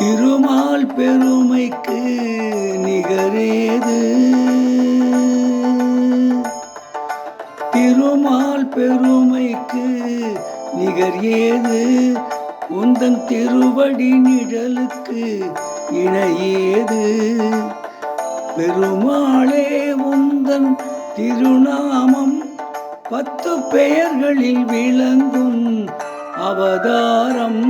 திருமால் பெருமைக்கு நிகரேது? திருமால் பெருமைக்கு நிகர் ஏது? உந்தன் திருவடி நிழலுக்கு இணையேது? பெருமாளே உந்தன் திருநாமம் 10 பெயர்களில் விளங்கும் அவதாரம்.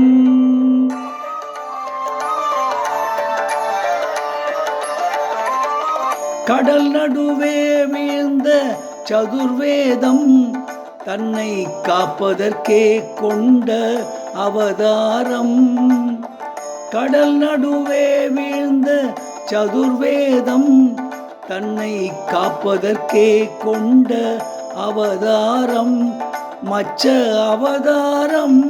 கடல் நடுவே வீழ்ந்த சதுர்வேதம் தன்னை காப்பதற்கே கொண்ட அவதாரம். கடல் நடுவே வீழ்ந்த சதுர்வேதம் தன்னை காப்பதற்கே கொண்ட அவதாரம். மச்ச அவதாரம்.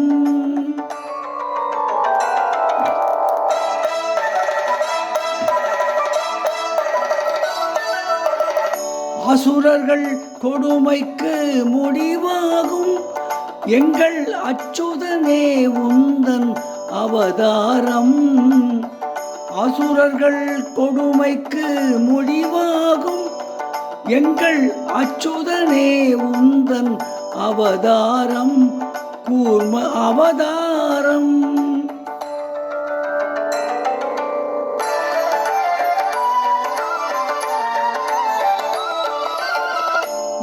அசுரர்கள் கொடுமைக்கு முடிவாகும் எங்கள் அச்சுதனே உந்தன் அவதாரம். அசுரர்கள் கொடுமைக்கு முடிவாகும் எங்கள் அச்சுதனே உந்தன் அவதாரம். கூர்ம அவதாரம்.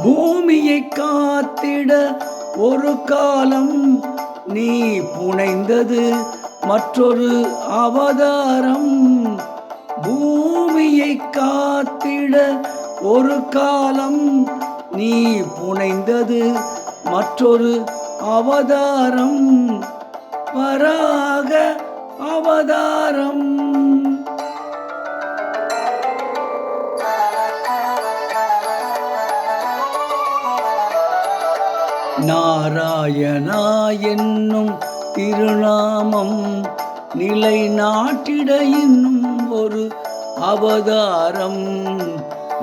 பூமியை காத்திட ஒரு காலம் நீ புனைந்தது மற்றொரு அவதாரம். பூமியை காத்திட ஒரு காலம் நீ புனைந்தது மற்றொரு அவதாரம். வராக அவதாரம். நாராயணா என்னும் திருநாமம் நிலை நாட்டிட இன்னும் ஒரு அவதாரம்.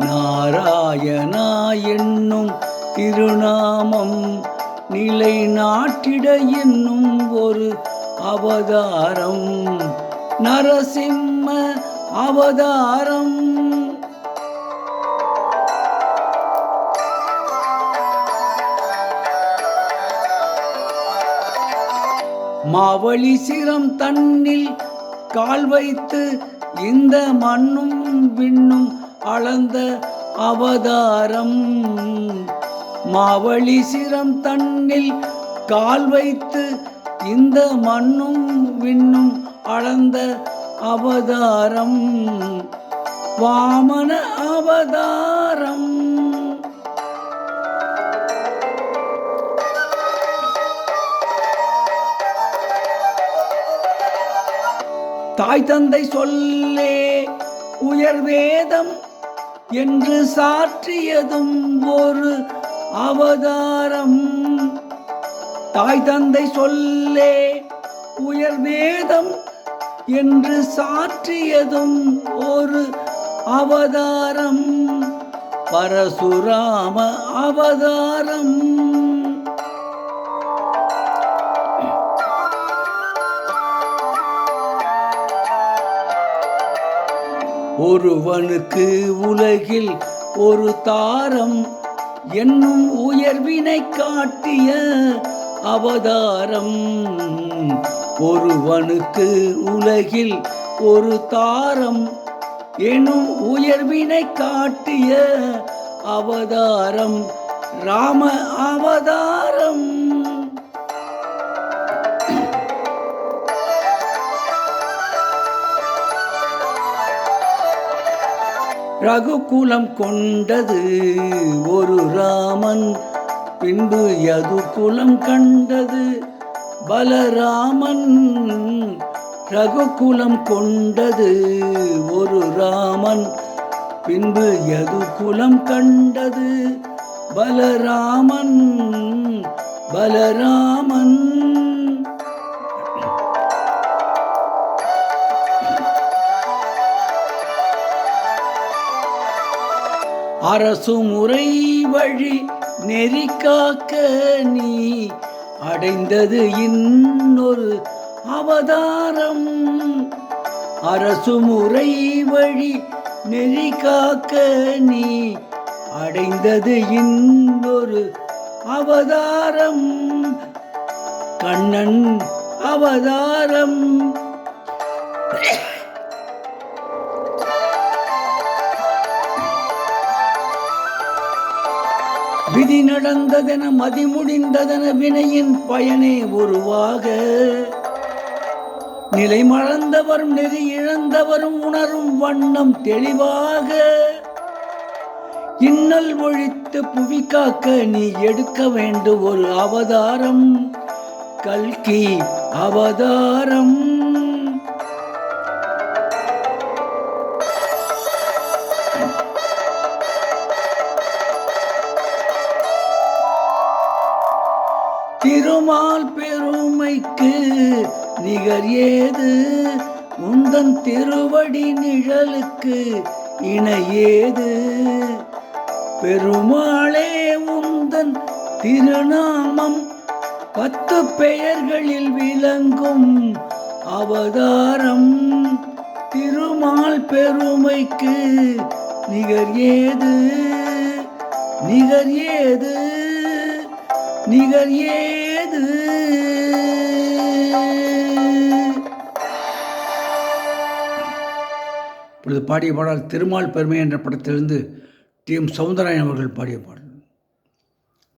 நாராயணா என்னும் திருநாமம் நிலை நாட்டிட இன்னும் ஒரு அவதாரம். நரசிம்ம அவதாரம். மாவழி சிரம் தன்னில் கால் வைத்து இந்த மண்ணும் விண்ணும் அளந்த அவதாரம். மாவழி சிரம் தன்னில் கால் வைத்து இந்த மண்ணும் விண்ணும் அளந்த அவதாரம். வாமன அவதாரம். தாய் தந்தை சொல்லே உயர் வேதம் என்று சாற்றியதும் ஒரு அவதாரம். தாய் தந்தை சொல்லே உயர் வேதம் என்று சாற்றியதும் ஒரு அவதாரம். பரசுராம அவதாரம். ஒருவனுக்கு உலகில் ஒரு தாரம் என்னும் உயர்வினை காட்டிய அவதாரம். ஒருவனுக்கு உலகில் ஒரு தாரம் எனும் உயர்வினை காட்டிய அவதாரம். ராம அவதாரம். ரகுகுலம் கொண்டது ஒரு ராமன், பின்பு யதுகுலம் கண்டது பலராமன். ரகுகுலம் கொண்டது ஒரு ராமன், பின்பு யதுகுலம் கண்டது பலராமன். பலராமன். அரசு முறை வழி நெறி காக்க நீ அடைந்தது இன்னொரு அவதாரம். அரசு முறை வழி நெறி காக்க நீ அடைந்தது இன்னொரு அவதாரம், கண்ணன் அவதாரம். விதி நடந்ததென மதி முடிந்ததென வினையின் பயனே உருவாக, நிலை மறந்தவரும் நெறி இழந்தவரும் உணரும் வண்ணம் தெளிவாக, இன்னல் ஒழித்து புவி காக்க நீ எடுக்க வேண்டும் ஒரு அவதாரம், கல்கி அவதாரம். திருமால் பெருமைக்கு நிகர் ஏது, உந்தன் திருவடி நிழலுக்கு இணையேது, பெருமாளே உந்தன் திருநாமம் 10 பெயர்களில் விளங்கும் அவதாரம், திருமால் பெருமைக்கு நிகர் ஏது, நிகர் ஏது, நிகர் ஏது. இப்பொழுது பாடிய பாடல் திருமால் பெருமை என்ற படத்திலிருந்து டி.எம். சௌந்தரராயன் அவர்கள் பாடிய பாடல்.